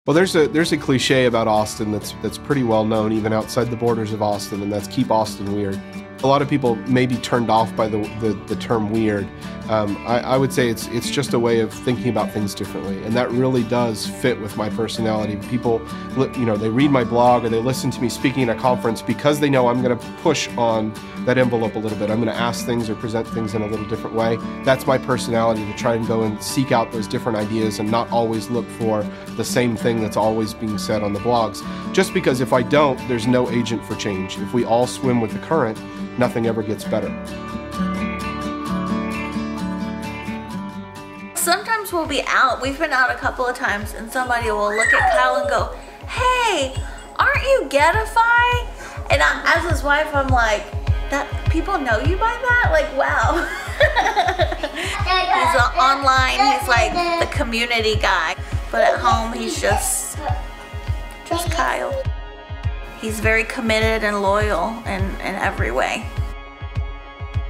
Well, there's a cliche about Austin that's pretty well known even outside the borders of Austin, and that's keep Austin weird. A lot of people may be turned off by the term weird. I would say it's just a way of thinking about things differently, and that really does fit with my personality. People, they read my blog or they listen to me speaking at a conference because they know I'm going to push on that envelope a little bit. I'm going to ask things or present things in a little different way. That's my personality, to try and go and seek out those different ideas and not always look for the same thing that's always being said on the blogs. Just because if I don't, there's no agent for change. If we all swim with the current, nothing ever gets better. Sometimes we'll be out, we've been out a couple of times, and somebody will look at Kyle and go, "Hey, aren't you Getify?" And as his wife, I'm like, "That people know you by that? Like, wow." He's online, he's like the community guy, but at home he's just Kyle. He's very committed and loyal in every way.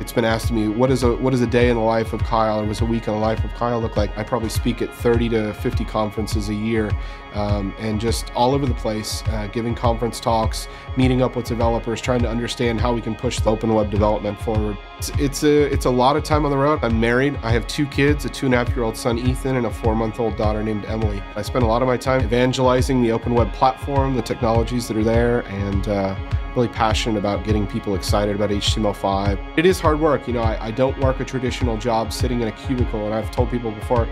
It's been asked to me, what does a day in the life of Kyle, or what does a week in the life of Kyle look like? I probably speak at 30 to 50 conferences a year, and just all over the place, giving conference talks, meeting up with developers, trying to understand how we can push the open web development forward. It's a lot of time on the road. I'm married. I have 2 kids, a 2.5-year-old son, Ethan, and a 4-month-old daughter named Emily. I spend a lot of my time evangelizing the open web platform, the technologies that are there, and really passionate about getting people excited about HTML5. It is hard work. I don't work a traditional job sitting in a cubicle, and I've told people before,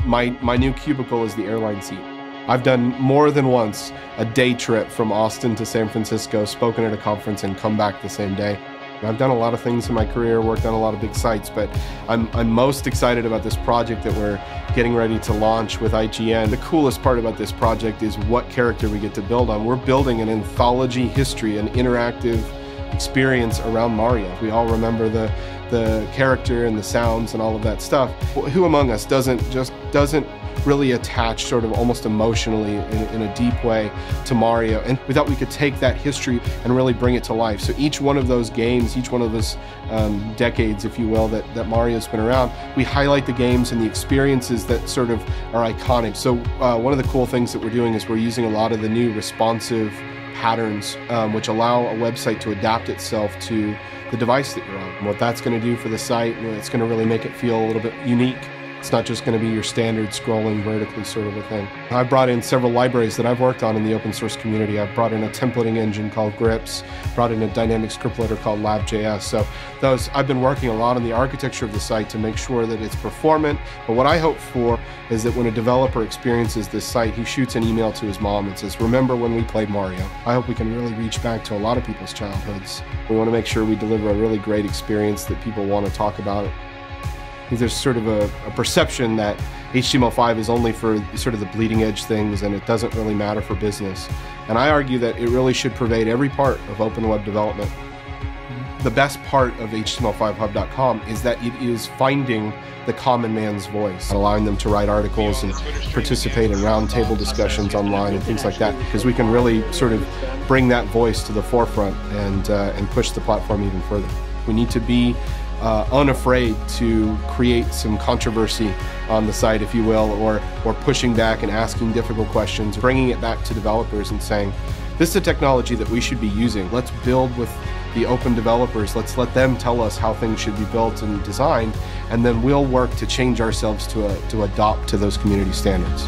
my new cubicle is the airline seat. I've done more than once a day trip from Austin to San Francisco, spoken at a conference, and come back the same day. I've done a lot of things in my career, worked on a lot of big sites, but I'm most excited about this project that we're getting ready to launch with IGN. The coolest part about this project is what character we get to build on. We're building an anthology history, an interactive experience around Mario. We all remember the character and the sounds and all of that stuff. Who among us doesn't really attach sort of almost emotionally in a deep way to Mario? And we thought we could take that history and really bring it to life. So each one of those games, each one of those decades, if you will, that Mario's been around, we highlight the games and the experiences that sort of are iconic. So one of the cool things that we're doing is we're using a lot of the new responsive patterns, which allow a website to adapt itself to the device that you're on. And what that's going to do for the site, it's going to really make it feel a little bit unique. It's not just going to be your standard scrolling vertically sort of a thing. I've brought in several libraries that I've worked on in the open source community. I've brought in a templating engine called Grips, brought in a dynamic script loader called Lab.js. So I've been working a lot on the architecture of the site to make sure that it's performant. But what I hope for is that when a developer experiences this site, he shoots an email to his mom and says, "Remember when we played Mario?" I hope we can really reach back to a lot of people's childhoods. We want to make sure we deliver a really great experience that people want to talk about. There's sort of a perception that HTML5 is only for sort of the bleeding edge things and it doesn't really matter for business. And I argue that it really should pervade every part of open web development. The best part of HTML5hub.com is that it is finding the common man's voice, allowing them to write articles and participate in roundtable discussions online and things like that, because we can really sort of bring that voice to the forefront and push the platform even further. We need to be unafraid to create some controversy on the site, if you will, or pushing back and asking difficult questions, bringing it back to developers and saying, this is a technology that we should be using. Let's build with the open developers. Let's let them tell us how things should be built and designed, and then we'll work to change ourselves to adopt to those community standards.